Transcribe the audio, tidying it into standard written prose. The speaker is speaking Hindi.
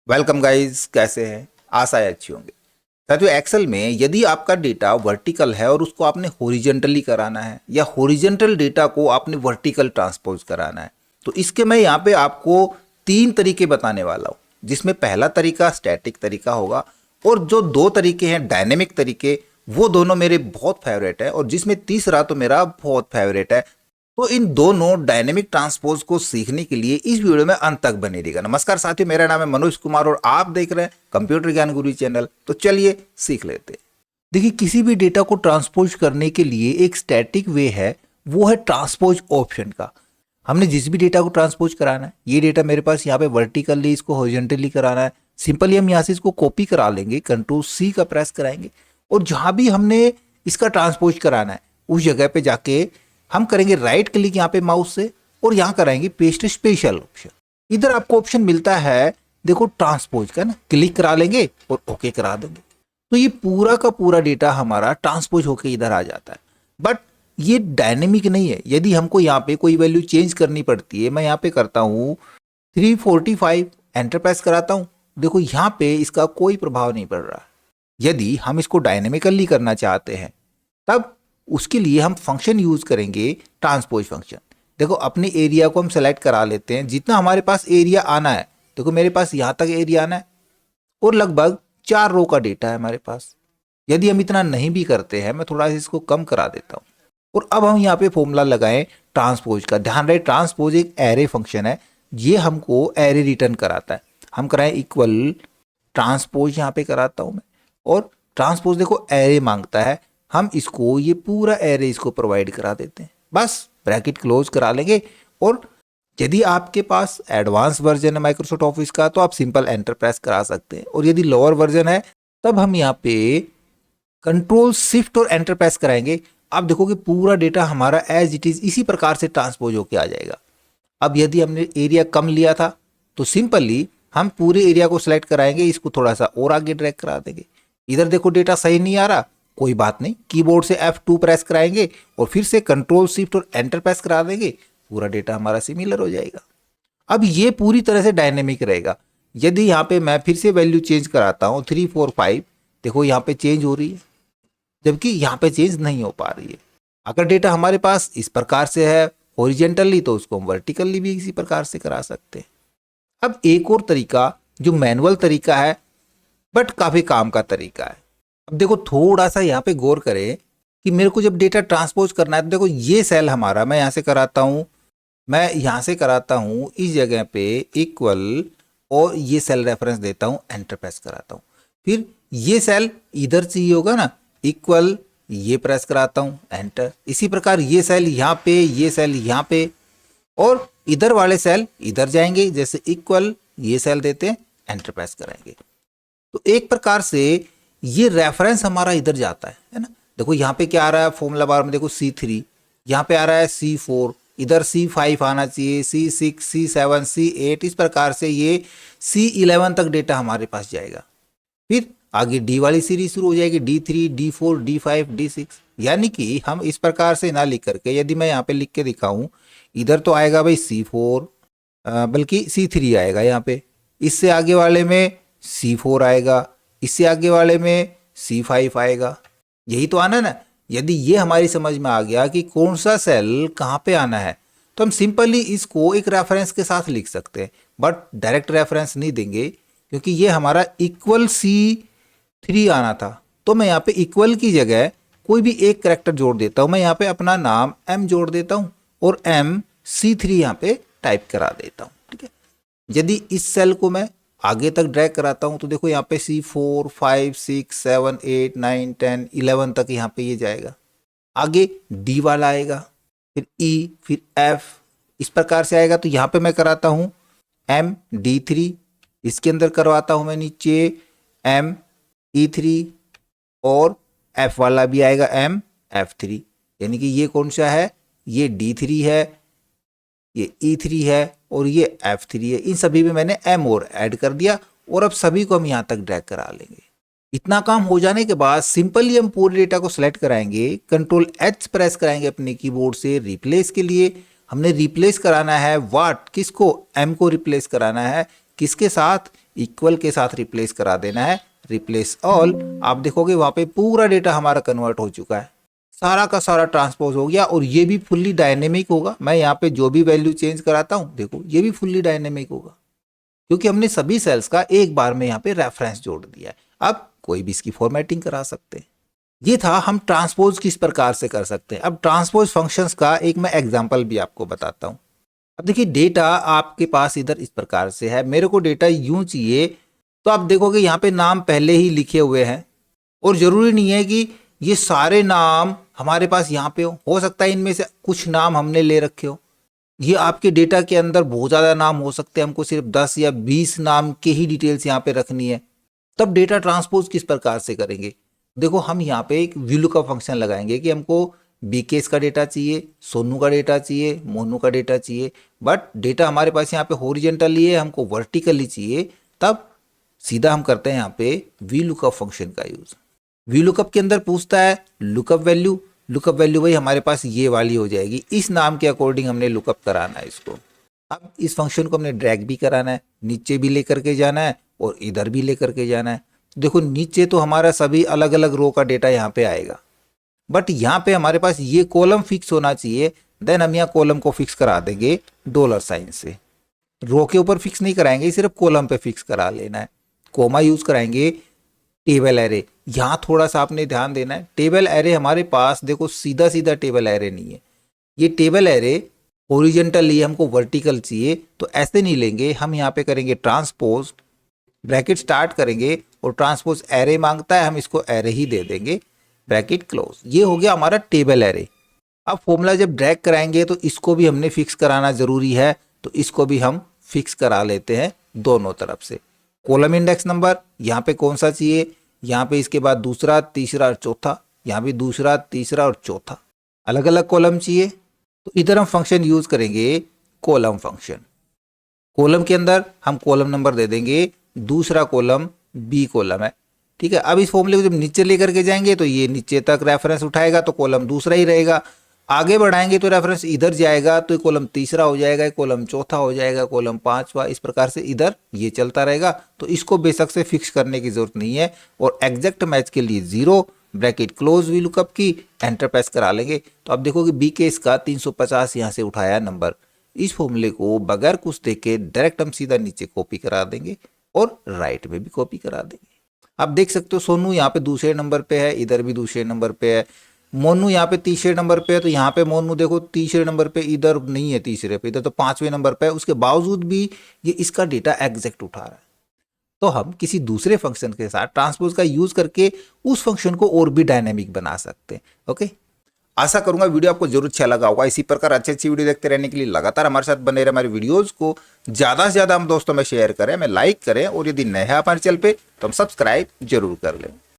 वेलकम गाइस, कैसे हैं? आशा है अच्छी होंगे। साथियों, एक्सेल में यदि आपका डेटा वर्टिकल है और उसको आपने हॉरिजॉन्टली कराना है या हॉरिजॉन्टल डेटा को आपने वर्टिकल ट्रांसपोज कराना है, तो इसके मैं यहाँ पे आपको 3 तरीके बताने वाला हूँ। जिसमें पहला तरीका स्टैटिक तरीका होगा और जो 2 तरीके हैं डायनेमिक तरीके, वो दोनों मेरे बहुत फेवरेट है और जिसमें तीसरा तो मेरा बहुत फेवरेट है। तो इन दोनों डायनेमिक ट्रांसपोज को सीखने के लिए इस वीडियो में अंत तक बने रहिएगा। नमस्कार साथियों, मेरा नाम है मनोज कुमार और आप देख रहे हैं कंप्यूटर ज्ञान गुरु चैनल। तो चलिए सीख लेते हैं। देखिए, किसी भी डेटा को ट्रांसपोज करने के लिए एक स्टैटिक वे है, वो है ट्रांसपोज ऑप्शन का। हमने जिस भी डेटा को ट्रांसपोज कराना है, ये डेटा मेरे पास यहाँ पे वर्टिकली, इसको हॉरिजॉन्टली कराना है, सिंपली हम यहाँ से इसको कॉपी करा लेंगे, कंट्रोल सी का प्रेस कराएंगे और जहां भी हमने इसका ट्रांसपोज कराना है उस जगह पे जाके हम करेंगे राइट क्लिक यहाँ पे माउस से और यहाँ कराएंगे पेस्ट स्पेशल ऑप्शन। इधर आपको ऑप्शन मिलता है, देखो ट्रांसपोज का ना, क्लिक करा लेंगे और ओके करा देंगे। तो ये पूरा का पूरा डेटा हमारा ट्रांसपोज होके इधर आ जाता है। बट ये डायनेमिक नहीं है। यदि हमको यहाँ पे कोई वैल्यू चेंज करनी पड़ती है, मैं यहाँ पे करता हूँ 345, एंटर प्रेस कराता हूँ, देखो यहाँ पे इसका कोई प्रभाव नहीं पड़ रहा। यदि हम इसको डायनेमिकली करना चाहते हैं तब उसके लिए हम फंक्शन यूज करेंगे, ट्रांसपोज फंक्शन। देखो, अपने एरिया को हम सेलेक्ट करा लेते हैं, जितना हमारे पास एरिया आना है। देखो मेरे पास यहाँ तक एरिया आना है और लगभग 4 रो का डेटा है हमारे पास। यदि हम इतना नहीं भी करते हैं, मैं थोड़ा सा इसको कम करा देता हूँ और अब हम यहाँ पे फॉर्मूला लगाएं ट्रांसपोज का। ध्यान रहे, ट्रांसपोज एक एरे फंक्शन है, ये हमको एरे रिटर्न कराता है। हम कराएं इक्वल ट्रांसपोज, यहाँ पे कराता हूँ मैं, और ट्रांसपोज देखो एरे मांगता है, हम इसको ये पूरा एरे इसको प्रोवाइड करा देते हैं। बस ब्रैकेट क्लोज करा लेंगे। और यदि आपके पास एडवांस वर्जन है माइक्रोसॉफ्ट ऑफिस का तो आप सिंपल एंटर प्रेस करा सकते हैं, और यदि लोअर वर्जन है तब हम यहाँ पे कंट्रोल शिफ्ट और एंटर प्रेस कराएंगे। आप देखोगे पूरा डेटा हमारा एज इट इज इसी प्रकार से ट्रांसपोज होके आ जाएगा। अब यदि हमने एरिया कम लिया था तो सिंपली हम पूरे एरिया को सिलेक्ट कराएंगे, इसको थोड़ा सा और आगे ड्रैग करा देंगे। इधर देखो डेटा सही नहीं आ रहा, कोई बात नहीं, कीबोर्ड से F2 प्रेस कराएंगे और फिर से कंट्रोल शिफ्ट और एंटर प्रेस करा देंगे, पूरा डेटा हमारा सिमिलर हो जाएगा। अब ये पूरी तरह से डायनेमिक रहेगा। यदि यहाँ पे मैं फिर से वैल्यू चेंज कराता हूँ 345, देखो यहाँ पे चेंज हो रही है, जबकि यहाँ पे चेंज नहीं हो पा रही है। अगर डेटा हमारे पास इस प्रकार से है हॉरिजॉन्टली, तो उसको हम वर्टिकली भी इसी प्रकार से करा सकते हैं। अब एक और तरीका जो मैनुअल तरीका है बट काफी काम का तरीका है। अब देखो थोड़ा सा यहाँ पे गौर करें कि मेरे को जब डेटा ट्रांसपोज करना है तो देखो ये सेल हमारा, मैं यहाँ से कराता हूँ, मैं यहाँ से कराता हूँ इस जगह पे इक्वल, और ये सेल रेफरेंस देता हूँ, एंटर प्रेस कराता हूँ। फिर ये सेल इधर चाहिए होगा ना, इक्वल, ये प्रेस कराता हूँ, एंटर। इसी प्रकार ये सेल यहाँ पे, ये सेल यहाँ पे, और इधर वाले सेल इधर जाएंगे, जैसे इक्वल, ये सेल देते हैं, एंटर प्रेस कराएंगे। तो एक प्रकार से ये रेफरेंस हमारा इधर जाता है ना। देखो यहाँ पे क्या आ रहा है फॉर्मूला बार में, देखो C3, यहाँ पे आ रहा है C4, इधर C5 आना चाहिए, C6, C7, C8, इस प्रकार से ये C11 तक डेटा हमारे पास जाएगा। फिर आगे D वाली सीरीज शुरू हो जाएगी, D3, D4, D5, D6। यानी कि हम इस प्रकार से ना लिख करके, यदि मैं यहाँ पे लिख के दिखाऊं, इधर तो आएगा भाई C4, बल्कि C3 आएगा यहाँ पे, इससे आगे वाले में C4 आएगा, इससे आगे वाले में C5 आएगा। यही तो आना ना। यदि ये हमारी समझ में आ गया कि कौन सा सेल कहाँ पे आना है, तो हम सिंपली इसको एक रेफरेंस के साथ लिख सकते हैं, बट डायरेक्ट रेफरेंस नहीं देंगे क्योंकि ये हमारा इक्वल C3 आना था। तो मैं यहाँ पे इक्वल की जगह कोई भी एक कैरेक्टर जोड़ देता हूँ। मैं यहाँ पे अपना नाम M जोड़ देता हूँ और M C3 यहाँ पे टाइप करा देता हूँ, ठीक है। यदि इस सेल को मैं आगे तक ड्रैग कराता हूं तो देखो यहाँ पे C4, 5, 6, 7, 8, 9, 10, 11 तक यहाँ पे ये जाएगा। आगे D वाला आएगा, फिर E, फिर F, इस प्रकार से आएगा। तो यहाँ पे मैं कराता हूँ M D3, इसके अंदर करवाता हूँ मैं नीचे M E3, और F वाला भी आएगा M F3। यानी कि ये कौन सा है, ये D3 है, ये E3 है और ये F3 है। इन सभी में मैंने M और ऐड कर दिया और अब सभी को हम यहाँ तक ड्रैग करा लेंगे। इतना काम हो जाने के बाद सिंपली हम पूरे डेटा को सिलेक्ट कराएंगे, कंट्रोल H प्रेस कराएंगे अपने कीबोर्ड से। रिप्लेस के लिए हमने रिप्लेस कराना है व्हाट, किसको, M को रिप्लेस कराना है किसके साथ, इक्वल के साथ रिप्लेस करा देना है, रिप्लेस ऑल। आप देखोगे वहां पे पूरा डेटा हमारा कन्वर्ट हो चुका है, सारा का सारा ट्रांसपोज हो गया, और ये भी फुल्ली डायनेमिक होगा। मैं यहाँ पे जो भी वैल्यू चेंज कराता हूँ देखो ये भी फुल्ली डायनेमिक होगा, क्योंकि हमने सभी सेल्स का एक बार में यहाँ पे रेफरेंस जोड़ दिया है। अब कोई भी इसकी फॉर्मेटिंग करा सकते हैं। ये था हम ट्रांसपोज किस प्रकार से कर सकते हैं। अब ट्रांसपोज फंक्शंस का एक मैं एग्जांपल भी आपको बताता हूँ। अब देखिए डेटा आपके पास इधर इस प्रकार से है, मेरे को डेटा यूं चाहिए, तो आप देखोगे यहाँ पे नाम पहले ही लिखे हुए हैं, और जरूरी नहीं है कि ये सारे नाम हमारे पास यहाँ पे हो सकता है इनमें से कुछ नाम हमने ले रखे हो। ये आपके डेटा के अंदर बहुत ज़्यादा नाम हो सकते हैं, हमको सिर्फ 10 या 20 नाम के ही डिटेल्स यहाँ पे रखनी है। तब डेटा ट्रांसपोज किस प्रकार से करेंगे, देखो हम यहाँ पे एक VLOOKUP फंक्शन लगाएंगे कि हमको बीकेस का डेटा चाहिए, सोनू का डेटा चाहिए, मोनू का डेटा चाहिए, बट डेटा हमारे पास यहाँ पे हॉरिजॉन्टली है, हमको वर्टिकली चाहिए। तब सीधा हम करते हैं यहाँ पे VLOOKUP फंक्शन का यूज। VLOOKUP के अंदर पूछता है लुकअप वैल्यू, लुकअप वैल्यू भाई हमारे पास ये वाली हो जाएगी, इस नाम के अकॉर्डिंग हमने लुकअप कराना है इसको। अब इस फंक्शन को हमने ड्रैग भी कराना है, नीचे भी लेकर के जाना है और इधर भी लेकर के जाना है। देखो नीचे तो हमारा सभी अलग अलग रो का डेटा यहाँ पे आएगा, बट यहाँ पे हमारे पास ये कॉलम फिक्स होना चाहिए। देन हम यहाँ कॉलम को फिक्स करा देंगे $साइन से। रो के ऊपर फिक्स नहीं कराएंगे, सिर्फ कॉलम पे फिक्स करा लेना है। कोमा यूज कराएंगे टेबल एरे। यहाँ थोड़ा सा आपने ध्यान देना है, टेबल एरे हमारे पास देखो सीधा सीधा टेबल एरे नहीं है, ये टेबल एरे ओरिजेंटली हमको वर्टिकल चाहिए, तो ऐसे नहीं लेंगे। हम यहाँ पे करेंगे ट्रांसपोज, ब्रैकेट स्टार्ट करेंगे और ट्रांसपोज एरे मांगता है, हम इसको एरे ही दे देंगे, ब्रैकेट क्लोज। ये हो गया हमारा टेबल एरे। अब फॉर्मूला जब ड्रैग कराएंगे तो इसको भी हमने फिक्स कराना जरूरी है, तो इसको भी हम फिक्स करा लेते हैं दोनों तरफ से। कॉलम इंडेक्स नंबर यहाँ पे कौन सा चाहिए, यहाँ पे इसके बाद दूसरा, तीसरा और चौथा, यहाँ भी दूसरा, तीसरा और चौथा, अलग अलग कॉलम चाहिए, तो इधर हम फंक्शन यूज करेंगे कॉलम फंक्शन। कॉलम के अंदर हम कॉलम नंबर दे देंगे, दूसरा कॉलम बी कॉलम है, ठीक है। अब इस फॉर्मूले को जब नीचे लेकर के जाएंगे तो ये नीचे तक रेफरेंस उठाएगा, तो कॉलम दूसरा ही रहेगा। आगे बढ़ाएंगे तो रेफरेंस इधर जाएगा, तो कॉलम तीसरा हो जाएगा, कॉलम चौथा हो जाएगा, कॉलम पांचवा, इस प्रकार से इधर ये चलता रहेगा। तो इसको बेशक से फिक्स करने की जरूरत नहीं है, और एग्जैक्ट मैच के लिए 0 ब्रैकेट क्लोज VLOOKUP की एंटर प्रेस करा लेंगे। तो अब देखो कि बी केस का 350 यहाँ से उठाया नंबर। इस फॉर्मूले को बगैर कुछ देखे डायरेक्ट हम सीधा नीचे कॉपी करा देंगे और राइट में भी कॉपी करा देंगे। आप देख सकते हो सोनू यहाँ पे दूसरे नंबर पे है, इधर भी दूसरे नंबर पे है, मोनू यहाँ पे तीसरे नंबर पे है, तो यहाँ पे मोनू देखो तीसरे नंबर पे, इधर नहीं है तीसरे पे, इधर तो 5वें नंबर पे है। उसके बावजूद भी ये इसका डेटा एग्जैक्ट उठा रहा है। तो हम किसी दूसरे फंक्शन के साथ ट्रांसपोज का यूज करके उस फंक्शन को और भी डायनेमिक बना सकते हैं। ओके, आशा करूंगा वीडियो आपको जरूर अच्छा लगा होगा। इसी प्रकार अच्छी अच्छी वीडियो देखते रहने के लिए लगातार हमारे साथ बने रहे। हमारे वीडियोस को ज्यादा से ज्यादा हम दोस्तों में शेयर करें, हमें लाइक करें, और यदि नए हैं हमारे चैनल पे तो हम सब्सक्राइब जरूर कर लें।